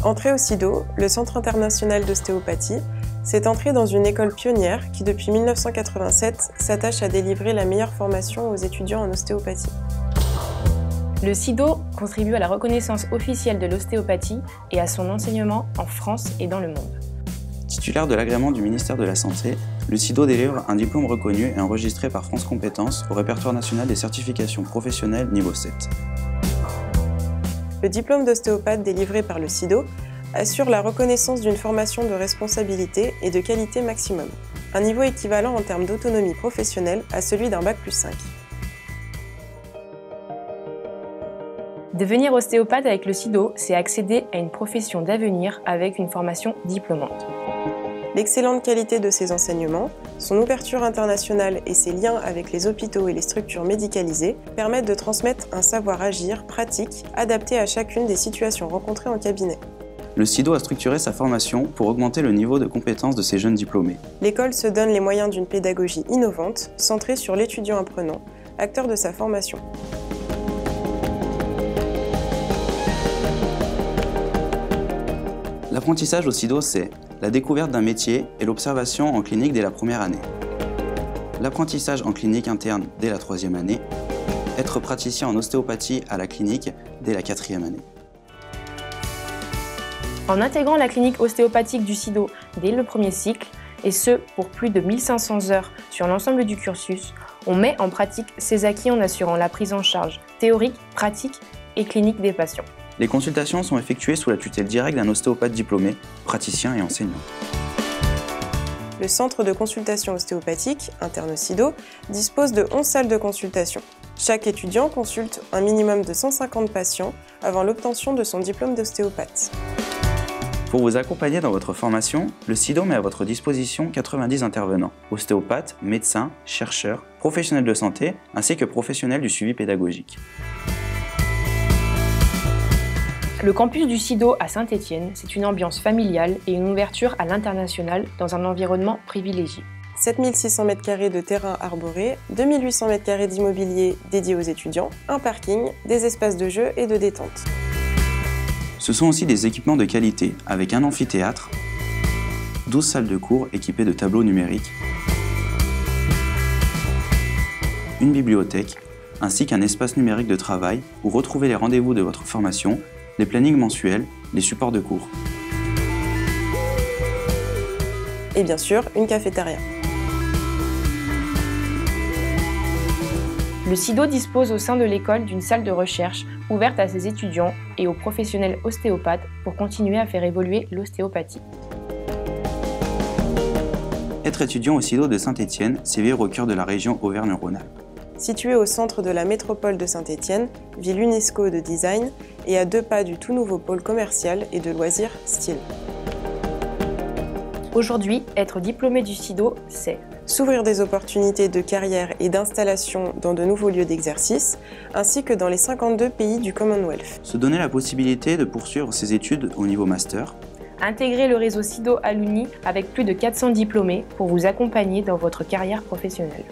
Entrée au CIDO, le Centre international d'ostéopathie, c'est entrée dans une école pionnière qui, depuis 1987, s'attache à délivrer la meilleure formation aux étudiants en ostéopathie. Le CIDO contribue à la reconnaissance officielle de l'ostéopathie et à son enseignement en France et dans le monde. Titulaire de l'agrément du ministère de la Santé, le CIDO délivre un diplôme reconnu et enregistré par France Compétences au répertoire national des certifications professionnelles niveau 7. Le diplôme d'ostéopathe délivré par le CIDO assure la reconnaissance d'une formation de responsabilité et de qualité maximum, un niveau équivalent en termes d'autonomie professionnelle à celui d'un Bac+5. Devenir ostéopathe avec le CIDO, c'est accéder à une profession d'avenir avec une formation diplômante. L'excellente qualité de ses enseignements, son ouverture internationale et ses liens avec les hôpitaux et les structures médicalisées permettent de transmettre un savoir-agir pratique adapté à chacune des situations rencontrées en cabinet. Le CIDO a structuré sa formation pour augmenter le niveau de compétence de ses jeunes diplômés. L'école se donne les moyens d'une pédagogie innovante, centrée sur l'étudiant apprenant, acteur de sa formation. L'apprentissage au CIDO, c'est la découverte d'un métier et l'observation en clinique dès la première année. L'apprentissage en clinique interne dès la 3e année. Être praticien en ostéopathie à la clinique dès la 4e année. En intégrant la clinique ostéopathique du CIDO dès le premier cycle, et ce pour plus de 1500 heures sur l'ensemble du cursus, on met en pratique ces acquis en assurant la prise en charge théorique, pratique et clinique des patients. Les consultations sont effectuées sous la tutelle directe d'un ostéopathe diplômé, praticien et enseignant. Le centre de consultation ostéopathique, interne au CIDO, dispose de 11 salles de consultation. Chaque étudiant consulte un minimum de 150 patients avant l'obtention de son diplôme d'ostéopathe. Pour vous accompagner dans votre formation, le CIDO met à votre disposition 90 intervenants, ostéopathes, médecins, chercheurs, professionnels de santé, ainsi que professionnels du suivi pédagogique. Le campus du CIDO à Saint-Étienne, c'est une ambiance familiale et une ouverture à l'international dans un environnement privilégié. 7600 m² de terrain arboré, 2800 m² d'immobilier dédié aux étudiants, un parking, des espaces de jeu et de détente. Ce sont aussi des équipements de qualité, avec un amphithéâtre, 12 salles de cours équipées de tableaux numériques, une bibliothèque, ainsi qu'un espace numérique de travail où retrouver les rendez-vous de votre formation, les plannings mensuels, les supports de cours. Et bien sûr, une cafétéria. Le CIDO dispose au sein de l'école d'une salle de recherche ouverte à ses étudiants et aux professionnels ostéopathes pour continuer à faire évoluer l'ostéopathie. Être étudiant au CIDO de Saint-Étienne, c'est vivre au cœur de la région Auvergne-Rhône-Alpes. Situé au centre de la métropole de Saint-Étienne, ville UNESCO de design et à 2 pas du tout nouveau pôle commercial et de loisirs Style. Aujourd'hui, être diplômé du CIDO, c'est s'ouvrir des opportunités de carrière et d'installation dans de nouveaux lieux d'exercice, ainsi que dans les 52 pays du Commonwealth. Se donner la possibilité de poursuivre ses études au niveau master. Intégrer le réseau CIDO Alumni avec plus de 400 diplômés pour vous accompagner dans votre carrière professionnelle.